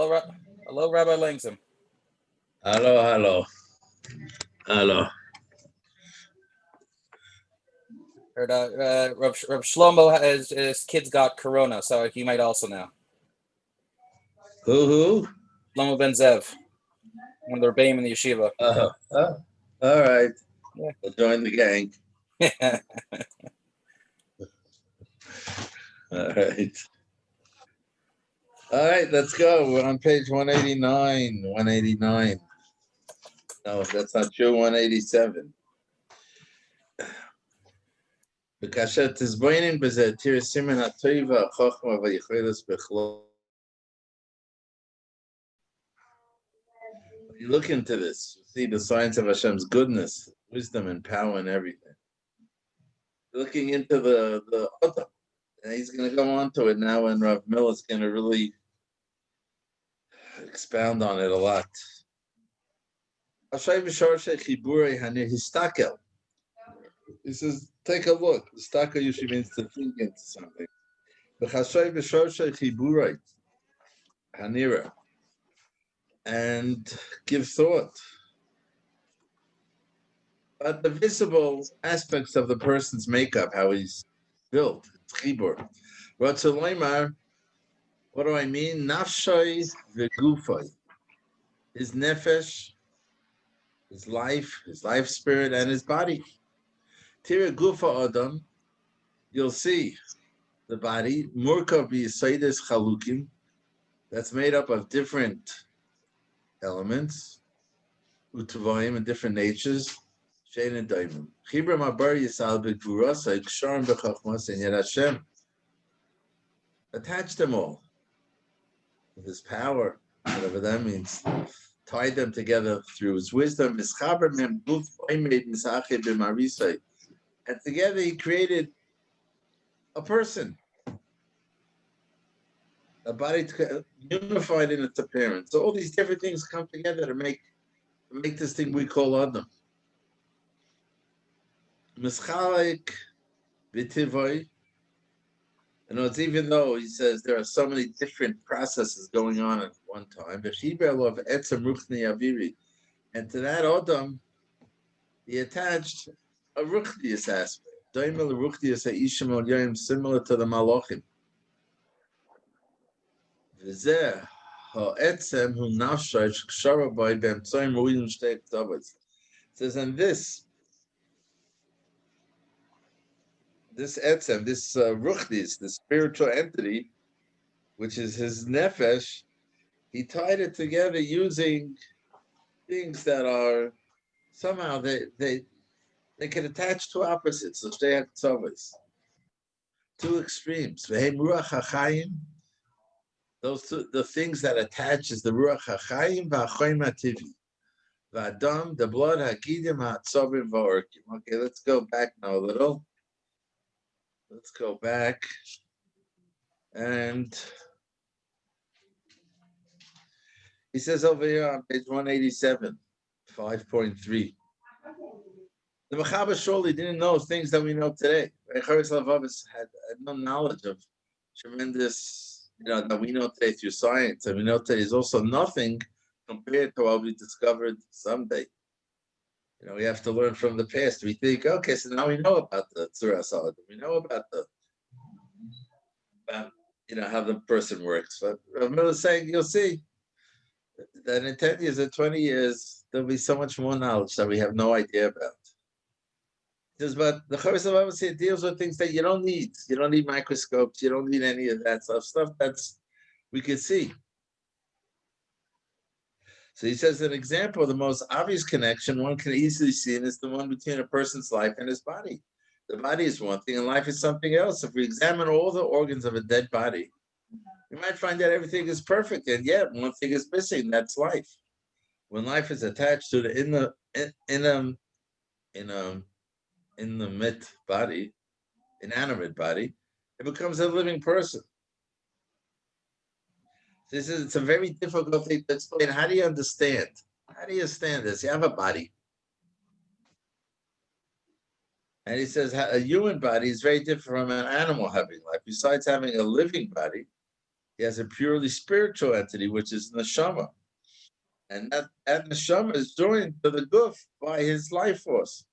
Hello, Rabbi Langsam. Hello. Heard Rav Shlomo his kids got corona, so you might also know. Who? Shlomo Ben Zev, one of the Rebbeim in the yeshiva. Oh, all right. Yeah. We'll join the gang. All right. All right, let's go. We're on page 189. 189. No, that's not true. 187. וכאשר תזבוינין בזה, תראה סימן הטוב והחוכמה והיכולת בכלול. When you look into this, you see the signs of Hashem's goodness, wisdom, and power and everything. Looking into the Adam, and he's going to go on to it now, and Rav Miller is going to really expound on it a lot. He says, take a look. Staka usually means to think into something. And give thought. But the visible aspects of the person's makeup, how he's built, chibur. What do I mean? Nafshoi v'gufoi. His nefesh, his life spirit, and his body. Tira gufa adam, you'll see the body, murkav b'yisaides chalukim, that's made up of different elements, utuvayim, and different natures, shein and daimim. Chibra mabar yisal b'gvurasa, ksharim b'chachmas, and yet Hashem attached them all with his power, whatever that means. Tied them together through his wisdom. And together he created a person, a body unified in its appearance. So all these different things come together to make this thing we call Adam. Mischalik v'tivoi. And it's even though he says there are so many different processes going on at one time, and to that Adam, he attached a ruchnius aspect, similar to the malachim. It says, and this etzem, this ruchnis, the spiritual entity, which is his nefesh, he tied it together using things that are somehow they can attach to opposites, so they have Chovos, two extremes. Those two, the things that attach is the ruach hachayim v'achayim hativi, v'adam, the blood hakidim ha'atzovim v'orkim. Okay, let's go back now a little. Let's go back, and he says over here on page 187, 5.3. The Mechaber surely didn't know things that we know today. Halevavos had no knowledge of tremendous, that we know today through science, and we know today is also nothing compared to what we discovered someday. We have to learn from the past. We think, okay, so now we know about the Tzura Salad. We know about how the person works. But Rav Miller is saying, you'll see that in 10 years or 20 years, there'll be so much more knowledge that we have no idea about. He says, but the Chovos HaLevavos deals with things that you don't need. You don't need microscopes. You don't need any of that stuff that's we could see. So he says an example, the most obvious connection one can easily see is the one between a person's life and his body. The body is one thing and life is something else. If we examine all the organs of a dead body, we might find that everything is perfect, and yet one thing is missing, that's life. When life is attached to the inanimate body, it becomes a living person. It's a very difficult thing to explain. How do you understand? How do you understand this? You have a body. And he says a human body is very different from an animal having life. Besides having a living body, He has a purely spiritual entity, which is neshama. And that neshama is joined to the guf by his life force.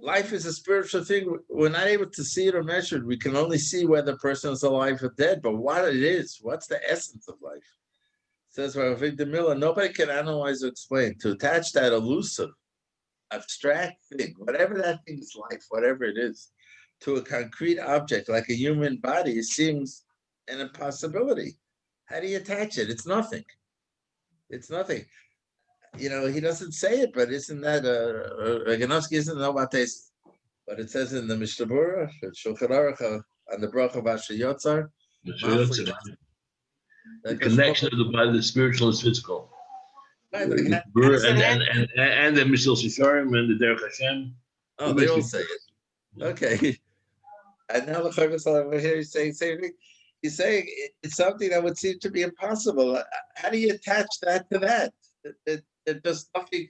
Life is a spiritual thing. We're not able to see it or measure it. We can only see whether the person is alive or dead, but what it is, what's the essence of life? Says Rav Victor Miller, nobody can analyze or explain. To attach that elusive, abstract thing, whatever that thing is life, whatever it is, to a concrete object like a human body, it seems an impossibility. How do you attach it? It's nothing. It's nothing. You know, he doesn't say it, but isn't that Reganovsky isn't know about this? But it says in the Mishnah Berurah, Shulchan Aruch, on the Bracha Vasher Yotzar, the connection of the body, the spiritual and physical. Right, And like, the Mishal Sisharim and the Derech Hashem. oh, they all say it. Okay. And now the Chavis over here is saying same thing. He's saying it's something that would seem to be impossible. How do you attach that to that? There's nothing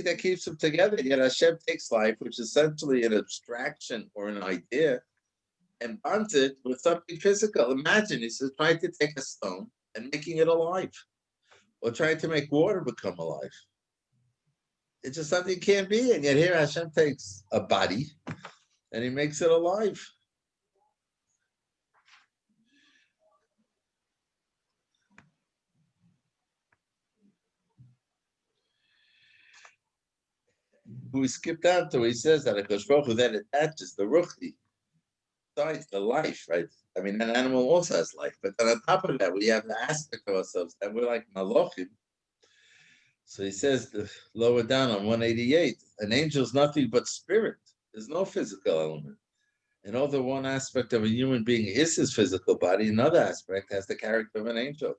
that keeps them together. Yet Hashem takes life, which is essentially an abstraction or an idea, and bonds it with something physical. Imagine, he says, trying to take a stone and making it alive, or trying to make water become alive. It's just something it can't be. And yet here Hashem takes a body and he makes it alive. We skipped down to, he says that a Baruch Hu then attaches the ruchti, besides the life, right? I mean, an animal also has life, but then on top of that, we have the aspect of ourselves that we're like malachim. So he says, lower down on 188, an angel is nothing but spirit. There's no physical element. And although one aspect of a human being is his physical body, another aspect has the character of an angel. A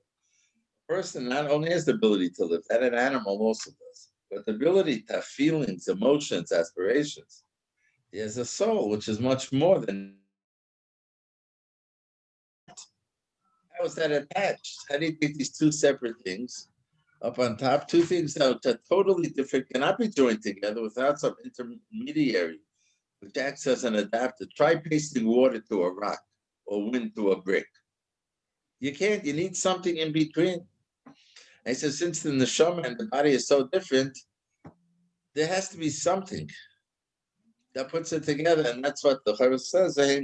person not only has the ability to live, that an animal also does, but the ability to have feelings, emotions, aspirations. He has a soul, which is much more than. How is that attached? How do you think these two separate things up on top, two things that are totally different, cannot be joined together without some intermediary, which acts as an adapter? Try pasting water to a rock or wind to a brick. You can't, you need something in between. I said, since the neshama and the body is so different, there has to be something that puts it together, and that's what the Chovos says. The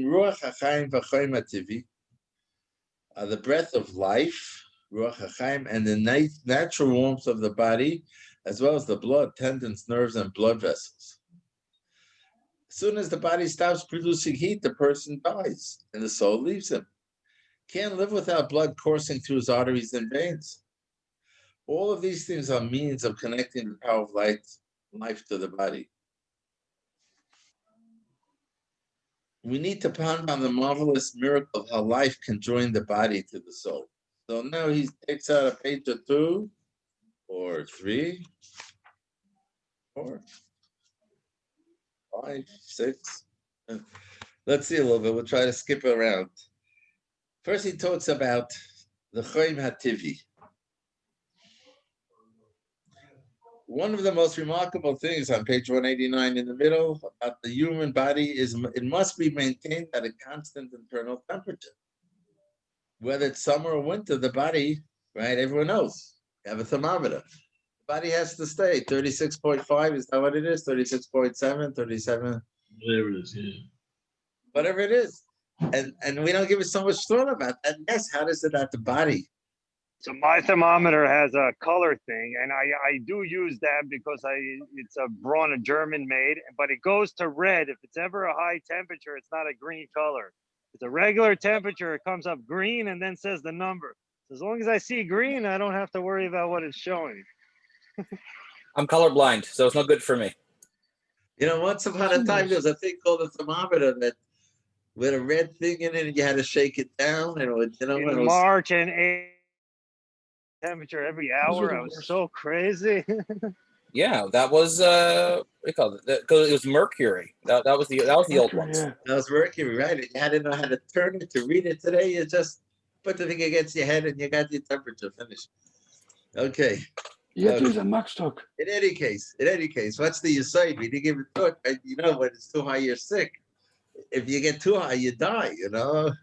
breath of life, Ruach HaChaim, and the natural warmth of the body, as well as the blood, tendons, nerves, and blood vessels. As soon as the body stops producing heat, the person dies, and the soul leaves him. Can't live without blood coursing through his arteries and veins. All of these things are means of connecting the power of life to the body. We need to ponder on the marvelous miracle of how life can join the body to the soul. So now he takes out a page or 2 or 3, 4, 5, 6. Let's see a little bit. We'll try to skip around. First, he talks about the Choim HaTivi. One of the most remarkable things on page 189 in the middle about the human body is it must be maintained at a constant internal temperature. Whether it's summer or winter, the body, right, everyone knows, you have a thermometer. The body has to stay 36.5, is that what it is? 36.7, 37? Whatever it is, yeah. Whatever it is. And we don't give it so much thought about that. Yes, how does it at the body? So my thermometer has a color thing, and I do use that because it's a Braun, a German made, but it goes to red. If it's ever a high temperature, it's not a green color. It's a regular temperature, it comes up green and then says the number. So as long as I see green, I don't have to worry about what it's showing. I'm colorblind, so it's not good for me. You know, once upon a time, there was a thing called a thermometer that with a red thing in it, and you had to shake it down. And it would, you know, In March and April, temperature every hour. I was so crazy. Yeah, that was what do you call it? Because it was mercury. That was the old ones. That was mercury, right? You had to know how to turn it to read it. Today, you just put the thing against your head and you got your temperature finished. Okay. You have to use a matchstick. In any case, what's the aside? We didn't give it thought. Right? You know, when it's too high, you're sick. if you get too high, you die, you know.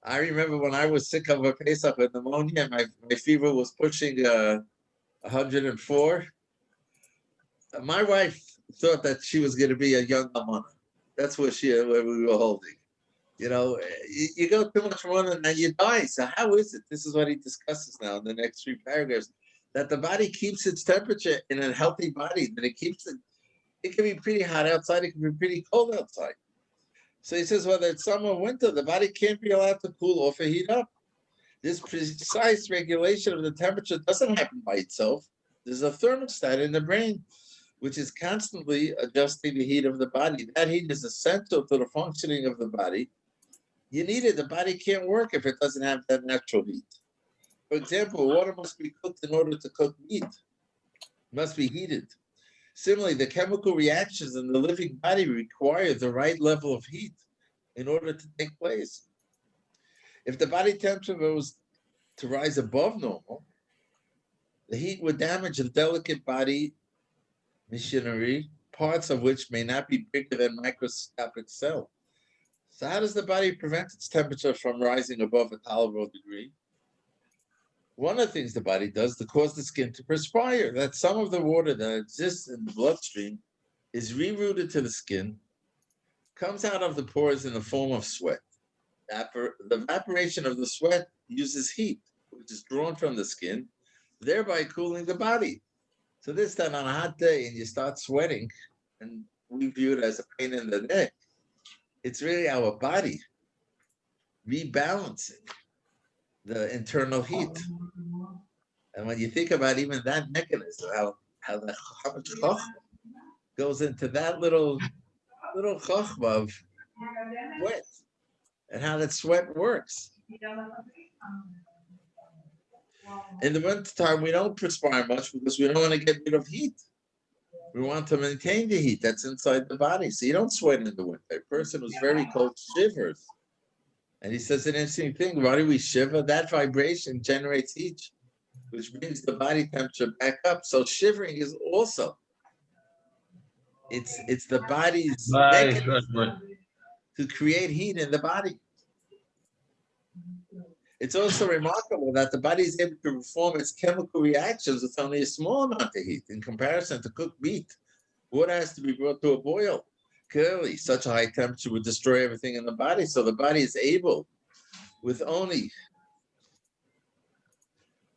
I remember when I was sick of a Pesach with pneumonia, my fever was pushing 104. My wife thought that she was going to be a young almana. That's where we were holding. You know, you go too much running and you die. So how is it? This is what he discusses now in the next 3 paragraphs, that the body keeps its temperature in a healthy body. That it keeps it. It can be pretty hot outside. It can be pretty cold outside. So he says, whether it's summer or winter, the body can't be allowed to cool off or heat up. This precise regulation of the temperature doesn't happen by itself. There's a thermostat in the brain, which is constantly adjusting the heat of the body. That heat is essential to the functioning of the body. You need it. The body can't work if it doesn't have that natural heat. For example, water must be cooked in order to cook meat. It must be heated. Similarly, the chemical reactions in the living body require the right level of heat in order to take place. If the body temperature was to rise above normal, the heat would damage the delicate body machinery, parts of which may not be bigger than microscopic cell. So how does the body prevent its temperature from rising above a tolerable degree? One of the things the body does to cause the skin to perspire, that some of the water that exists in the bloodstream is rerouted to the skin, comes out of the pores in the form of sweat. The evaporation of the sweat uses heat, which is drawn from the skin, thereby cooling the body. So this time on a hot day and you start sweating, and we view it as a pain in the neck, it's really our body rebalancing the internal heat. And when you think about even that mechanism, how much chokhmah goes into that little chokhmah of sweat, and how that sweat works. In the wintertime, we don't perspire much because we don't want to get rid of heat. We want to maintain the heat that's inside the body. So you don't sweat in the winter. A person who's very cold shivers. And he says an interesting thing. Why do we shiver? That vibration generates heat, which brings the body temperature back up. So shivering is also, it's the body's mechanism to create heat in the body. It's also remarkable that the body is able to perform its chemical reactions with only a small amount of heat in comparison to cooked meat. Water has to be brought to a boil. Clearly, such a high temperature would destroy everything in the body. So the body is able, with only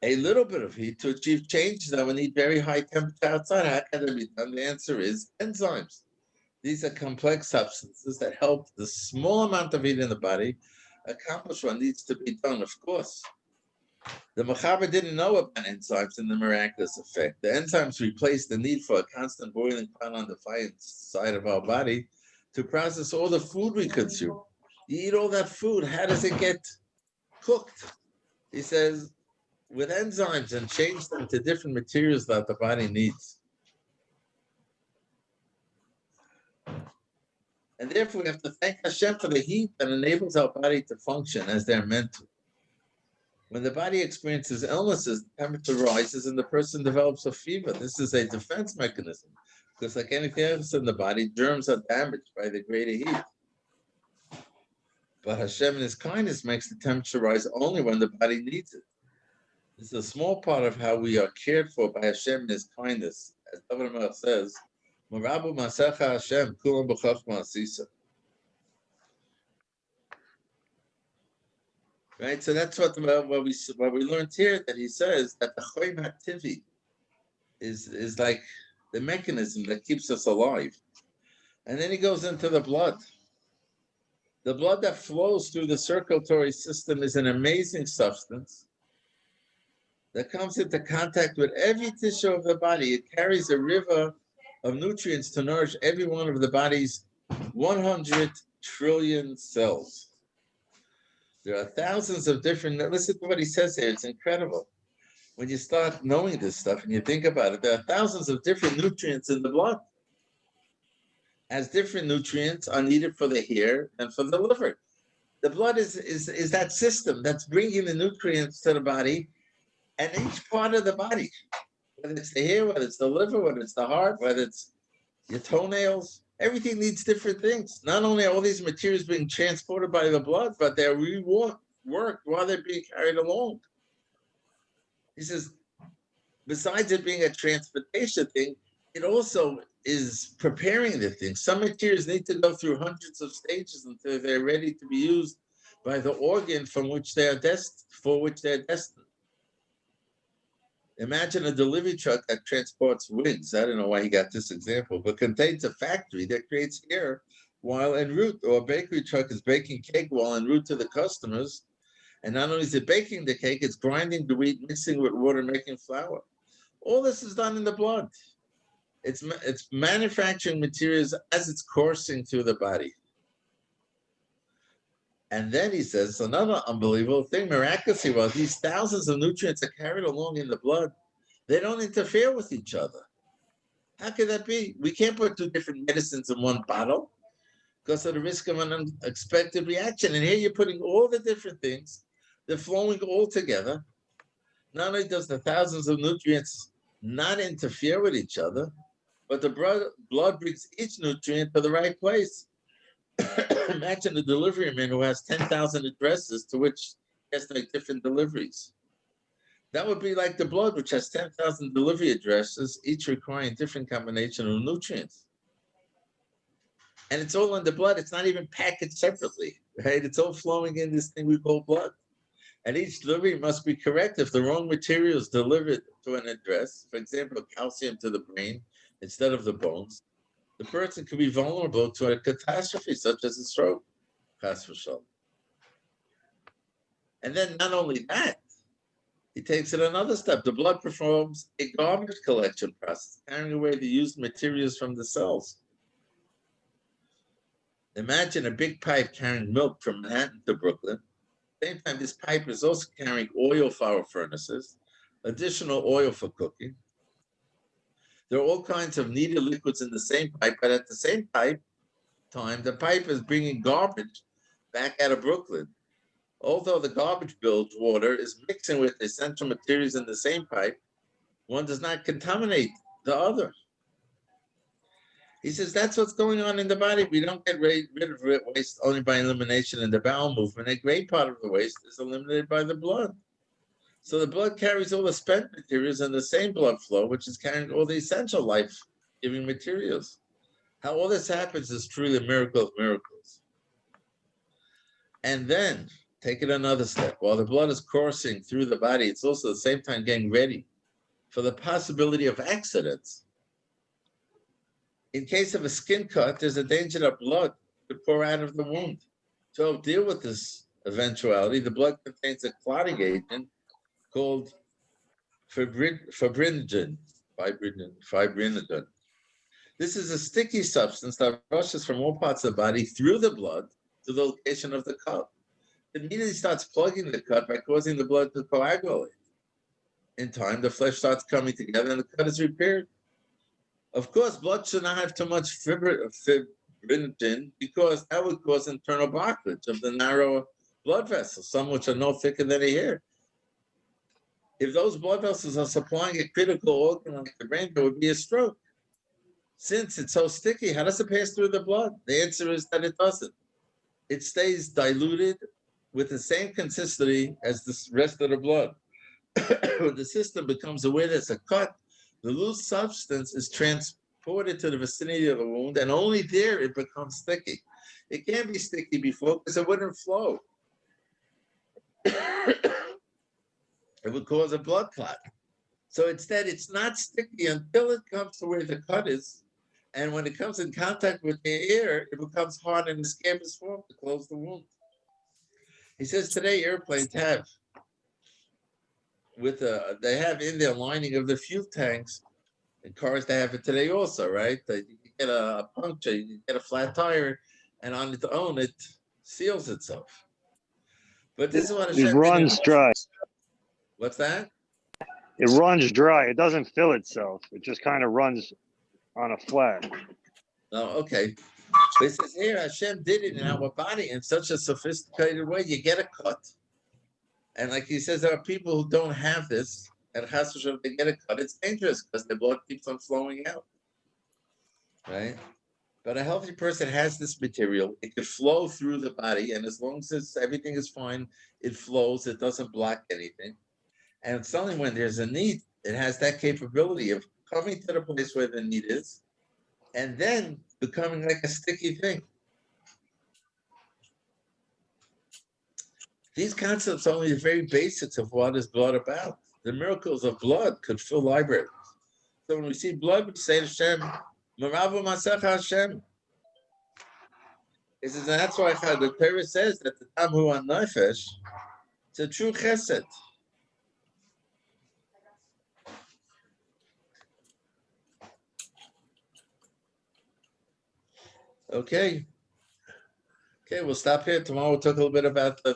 a little bit of heat, to achieve changes that would need very high temperature outside. How can that be done? The answer is enzymes. These are complex substances that help the small amount of heat in the body accomplish what needs to be done. Of course, the Mechaber didn't know about enzymes and the miraculous effect. The enzymes replace the need for a constant boiling pot on the fire inside of our body to process all the food we consume. You eat all that food, how does it get cooked? He says, with enzymes, and change them to different materials that the body needs. And therefore, we have to thank Hashem for the heat that enables our body to function as they're meant to. When the body experiences illnesses, the temperature rises and the person develops a fever. This is a defense mechanism, because like anything else in the body, germs are damaged by the greater heat. But Hashem in His kindness makes the temperature rise only when the body needs it. This is a small part of how we are cared for by Hashem in His kindness. As David Melech says, Marabu Masecha Hashem, Kulam B'Chachma Asisa. Right, so that's what we learned here, that he says that the Choyim HaTivi is like the mechanism that keeps us alive. And then he goes into the blood. The blood that flows through the circulatory system is an amazing substance that comes into contact with every tissue of the body. It carries a river of nutrients to nourish every one of the body's 100 trillion cells. There are thousands of different, listen to what he says here, it's incredible. When you start knowing this stuff and you think about it, there are thousands of different nutrients in the blood. As different nutrients are needed for the hair and for the liver. The blood is that system that's bringing the nutrients to the body, and each part of the body, whether it's the hair, whether it's the liver, whether it's the heart, whether it's your toenails, Everything needs different things. Not only are all these materials being transported by the blood, but they're reworked while they're being carried along. He says, besides it being a transportation thing, it also is preparing the thing. Some materials need to go through hundreds of stages until they're ready to be used by the organ for which they're destined. Imagine a delivery truck that transports wigs. I don't know why he got this example, but contains a factory that creates air while en route, or a bakery truck is baking cake while en route to the customers. And not only is it baking the cake, it's grinding the wheat, mixing with water, making flour. All this is done in the blood. It's manufacturing materials as it's coursing through the body. And then he says another unbelievable thing, miraculously, while these thousands of nutrients are carried along in the blood, they don't interfere with each other. How could that be? We can't put two different medicines in one bottle because of the risk of an unexpected reaction. And here you're putting all the different things, they're flowing all together. Not only does the thousands of nutrients not interfere with each other, but the blood brings each nutrient to the right place. Imagine a delivery man who has 10,000 addresses to which he has to make different deliveries. That would be like the blood, which has 10,000 delivery addresses, each requiring different combination of nutrients. And it's all in the blood. It's not even packaged separately, right? It's all flowing in this thing we call blood. And each delivery must be correct. If the wrong material is delivered to an address, for example, calcium to the brain instead of the bones, the person could be vulnerable to a catastrophe such as a stroke. And then not only that, he takes it another step. The blood performs a garbage collection process, carrying away the used materials from the cells. Imagine a big pipe carrying milk from Manhattan to Brooklyn. At the same time, this pipe is also carrying oil for our furnaces, additional oil for cooking. There are all kinds of needed liquids in the same pipe, but at the same time, the pipe is bringing garbage back out of Brooklyn. Although the garbage bilge water is mixing with essential materials in the same pipe, one does not contaminate the other. He says that's what's going on in the body. We don't get rid of waste only by elimination in the bowel movement. A great part of the waste is eliminated by the blood. So the blood carries all the spent materials in the same blood flow, which is carrying all the essential life-giving materials. How all this happens is truly a miracle of miracles. And then, take it another step. While the blood is coursing through the body, it's also at the same time getting ready for the possibility of accidents. In case of a skin cut, there's a danger that blood could pour out of the wound. To help deal with this eventuality, the blood contains a clotting agent called fibrinogen. This is a sticky substance that rushes from all parts of the body through the blood to the location of the cut. It immediately starts plugging the cut by causing the blood to coagulate. In time, the flesh starts coming together and the cut is repaired. Of course, blood should not have too much fibrinogen because that would cause internal blockage of the narrow blood vessels, some which are no thicker than a hair. If those blood vessels are supplying a critical organ like the brain, there would be a stroke. Since it's so sticky, how does it pass through the blood? The answer is that it doesn't. It stays diluted with the same consistency as the rest of the blood. When the system becomes aware there's a cut, the loose substance is transported to the vicinity of the wound, and only there it becomes sticky. It can't be sticky before because it wouldn't flow. It would cause a blood clot. So instead, it's not sticky until it comes to where the cut is. And when it comes in contact with the air, it becomes hard and the scab is formed to close the wound. He says today airplanes have, they have in their lining of the fuel tanks, and cars they have it today also, right? You get a puncture, you get a flat tire, and on its own, it seals itself. But this is what it runs dry. What's that? It runs dry. It doesn't fill itself. It just kind of runs on a flat. Oh, okay. But it says here, Hashem did it in our body in such a sophisticated way. You get a cut. And like he says, there are people who don't have this, and Chas v'shalom, they get a cut. It's dangerous because the blood keeps on flowing out. Right? But a healthy person has this material. It can flow through the body, and as long as everything is fine, it flows. It doesn't block anything. And it's only when there's a need, it has that capability of coming to the place where the need is, and then becoming like a sticky thing. These concepts are only the very basics of what is blood about. The miracles of blood could fill libraries. So when we see blood, we say to Hashem, Maravu Masach Hashem. He says, and that's why the Torah says that the Tamu on Nefesh, it's a true chesed. Okay. Okay, we'll stop here. Tomorrow we'll talk a little bit about the